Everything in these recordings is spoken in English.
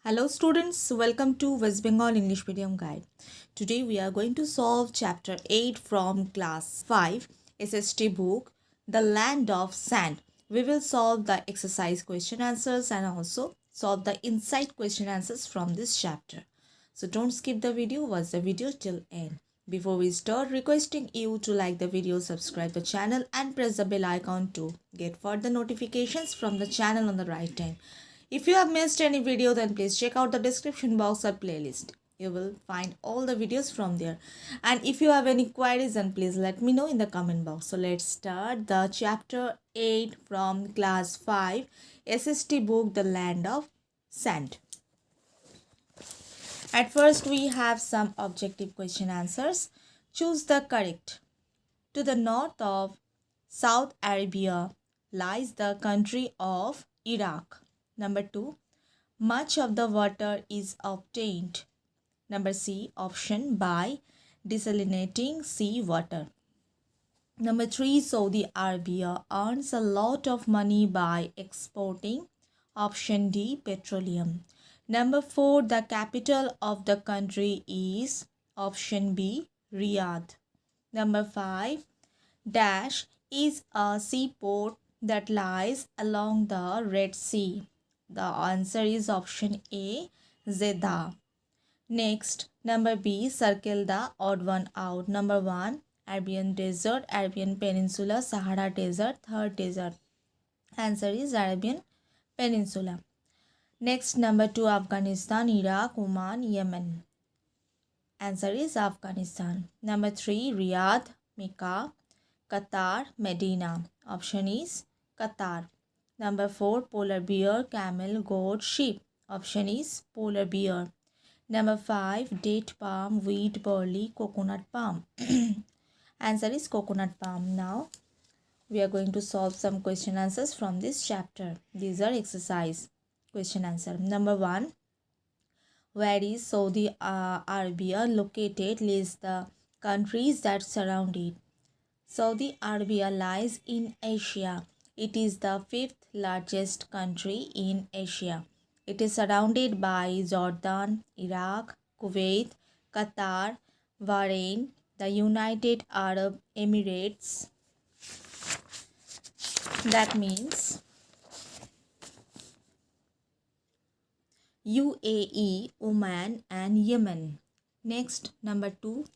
Hello students, welcome to West Bengal English Medium Guide. Today we are going to solve chapter 8 from class 5 SST book, The Land of Sand. We will solve the exercise question answers and also solve the insight question answers from this chapter. So don't skip the video, watch the video till end. Before we start, requesting you to like the video, subscribe the channel and press the bell icon to get further notifications from the channel on the right time. If you have missed any video, then please check out the description box or playlist. You will find all the videos from there. And if you have any queries, then please let me know in the comment box. So let's start the chapter 8 from class 5 SST book, The Land of Sand. At first, we have some objective question answers. Choose the correct. To the north of South Arabia lies the country of Iraq. Number 2, much of the water is obtained. Number C, option by desalinating sea water. Number 3, Saudi Arabia earns a lot of money by exporting. Option D, petroleum. Number 4, the capital of the country is. Option B, Riyadh. Number 5, Dash is a seaport that lies along the Red Sea. The answer is option A, Jeddah. Next, number B, circle the odd one out. Number 1, Arabian Desert, Arabian Peninsula, Sahara Desert, third desert. Answer is Arabian Peninsula. Next, number 2, Afghanistan, Iraq, Oman, Yemen. Answer is Afghanistan. Number 3, Riyadh, Mecca, Qatar, Medina. Option is Qatar. Number 4, polar bear, camel, goat, sheep. Option is polar bear. Number 5, date palm, wheat, barley, coconut palm. Answer is coconut palm. Now, we are going to solve some question answers from this chapter. These are exercise question answer. Number 1, where is Saudi Arabia located? List the countries that surround it. Saudi Arabia lies in Asia. It is the 5th largest country in Asia. It is surrounded by Jordan, Iraq, Kuwait, Qatar, Bahrain, the United Arab Emirates. That means UAE, Oman and Yemen. Next, number 2,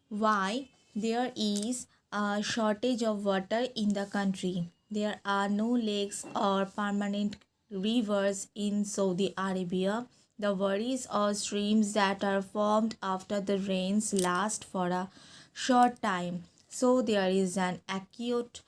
why there is a shortage of water in the country. There are no lakes or permanent rivers in Saudi Arabia. The valleys or streams that are formed after the rains last for a short time. So there is an acute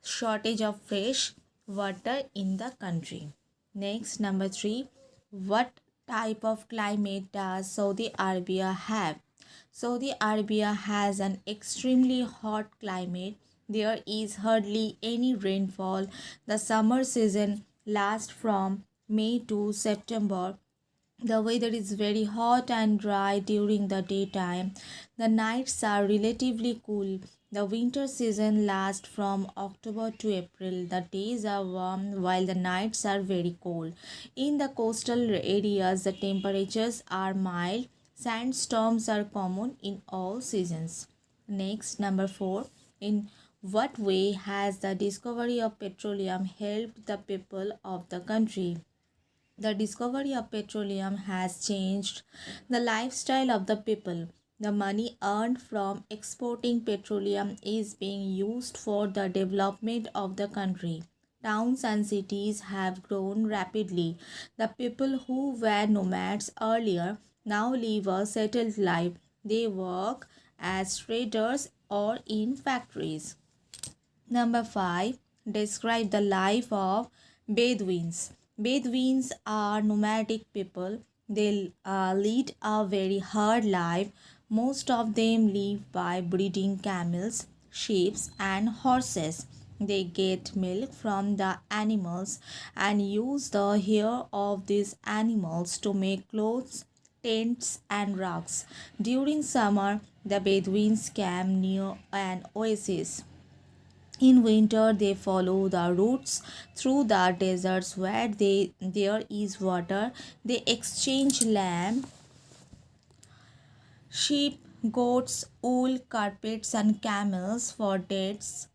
shortage of fresh water in the country. Next, number 3, what type of climate does Saudi Arabia have? Saudi Arabia has an extremely hot climate. There is hardly any rainfall. The summer season lasts from May to September. The weather is very hot and dry during the daytime. The nights are relatively cool. The winter season lasts from October to April. The days are warm while the nights are very cold. In the coastal areas, the temperatures are mild. Sandstorms are common in all seasons. Next, number 4. In what way has the discovery of petroleum helped the people of the country? The discovery of petroleum has changed the lifestyle of the people. The money earned from exporting petroleum is being used for the development of the country. Towns and cities have grown rapidly. The people who were nomads earlier now live a settled life. They work as traders or in factories. Number 5. Describe the life of Bedouins. Bedouins are nomadic people. They lead a very hard life. Most of them live by breeding camels, sheep, and horses. They get milk from the animals and use the hair of these animals to make clothes, tents, and rugs. During summer, the Bedouins camp near an oasis. In winter, they follow the routes through the deserts where there is water. They exchange lamb, sheep, goats, wool, carpets, and camels for dates,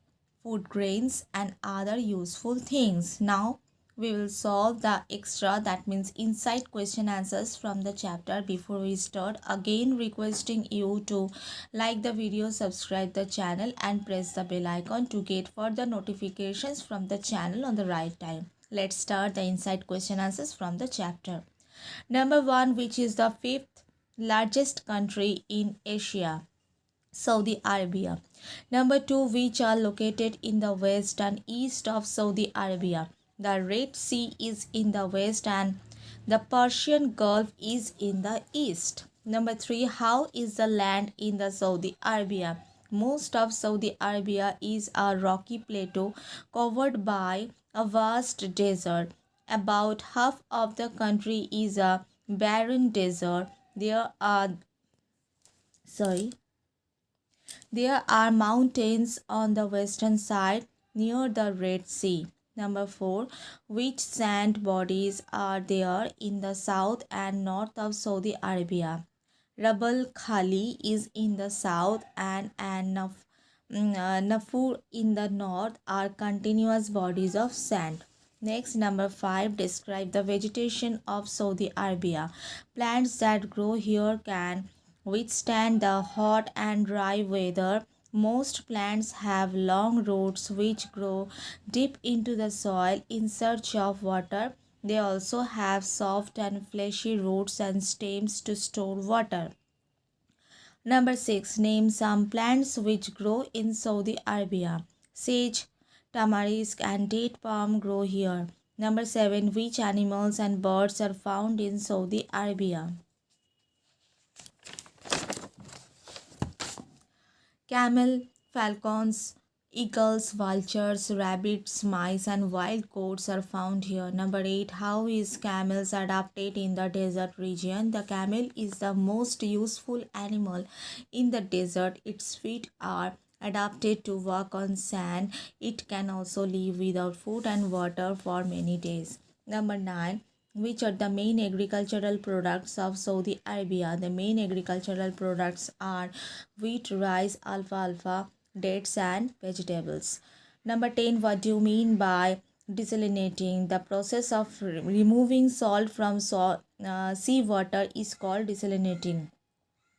food grains, and other useful things. Now, we will solve the extra, that means inside question answers from the chapter. Before we start, again requesting you to like the video, subscribe the channel, and press the bell icon to get further notifications from the channel on the right time. Let's start the inside question answers from the chapter. Number 1, which is the fifth largest country in Asia? Saudi Arabia. Number 2, which are located in the west and east of Saudi Arabia? The Red Sea is in the west and the Persian Gulf is in the east. Number 3, how is the land in the Saudi Arabia? Most of Saudi Arabia is a rocky plateau covered by a vast desert. About half of the country is a barren desert. Sorry, there are mountains on the western side near the Red Sea. Number 4, which sand bodies are there in the south and north of Saudi Arabia? Rabal Khali is in the south and Nafur in the north are continuous bodies of sand. Next, number 5, describe the vegetation of Saudi Arabia. Plants that grow here can withstand the hot and dry weather. Most plants have long roots which grow deep into the soil in search of water. They also have soft and fleshy roots and stems to store water. Number 6, name some plants which grow in Saudi Arabia. Sage, tamarisk, and date palm grow here. Number 7, which animals and birds are found in Saudi Arabia? Camel, falcons, eagles, vultures, rabbits, mice, and wild goats are found here. Number 8, how is camels adapted in the desert region? The camel is the most useful animal in the desert. Its feet are adapted to walk on sand. It can also live without food and water for many days. Number 9, which are the main agricultural products of Saudi Arabia? The main agricultural products are wheat, rice, alfalfa, dates, and vegetables. Number 10, what do you mean by desalinating? The process of removing salt from seawater is called desalinating.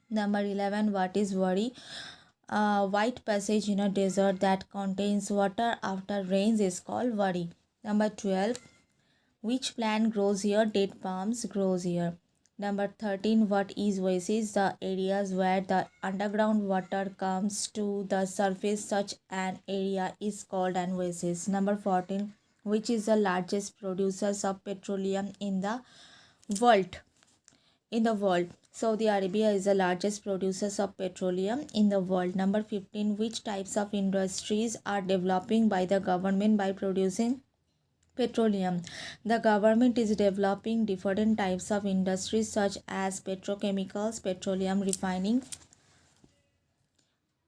Number 11, what is worry? White passage in a desert that contains water after rains is called worry. Number 12, which plant grows here? Date palms grows here. Number 13, what is oasis? The areas where the underground water comes to the surface. Such an area is called an oasis. Number 14, which is the largest producers of petroleum in the world? Saudi Arabia is the largest producers of petroleum in the world. Number 15, which types of industries are developing by the government by producing petroleum? The government is developing different types of industries such as petrochemicals, petroleum refining,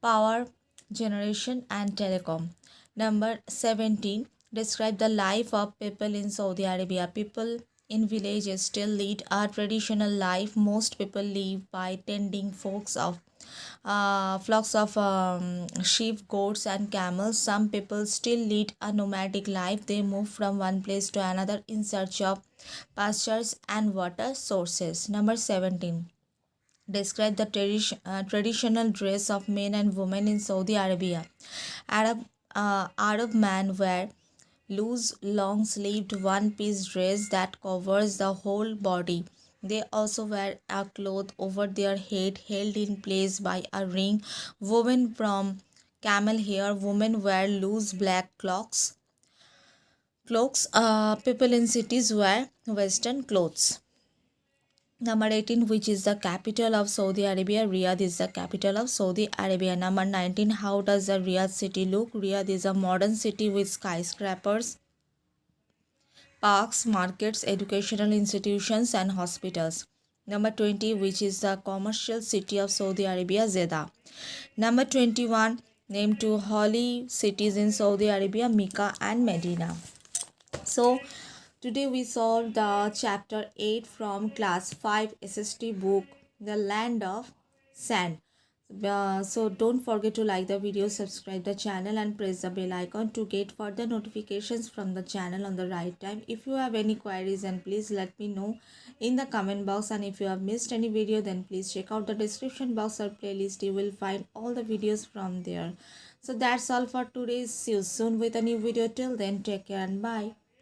power generation, and telecom. Number 17, describe the life of people in Saudi Arabia. People in villages still lead a traditional life. Most people live by tending flocks of sheep, goats, and camels. Some people still lead a nomadic life. They move from one place to another in search of pastures and water sources. Number 17, describe the traditional dress of men and women in Saudi Arabia. Arab men wear loose, long-sleeved one-piece dress that covers the whole body. They also wear a cloth over their head held in place by a ring woven from camel hair. Women wear loose black cloaks. People in cities wear western clothes. Number 18, which is the capital of Saudi Arabia? Riyadh is the capital of Saudi Arabia. Number 19, how does the Riyadh city look? Riyadh is a modern city with skyscrapers, parks, markets, educational institutions, and hospitals. Number 20, which is the commercial city of Saudi Arabia? Jeddah. Number 21, Name two holy cities in Saudi Arabia, Mecca and Medina. So today we solved the chapter 8 from class 5 SST book, The Land of Sand. So don't forget to like the video, subscribe the channel and press the bell icon to get further notifications from the channel on the right time. If you have any queries, then please let me know in the comment box, and if you have missed any video, then please check out the description box or playlist. You will find all the videos from there. So that's all for today. See you soon with a new video. Till then, take care and bye.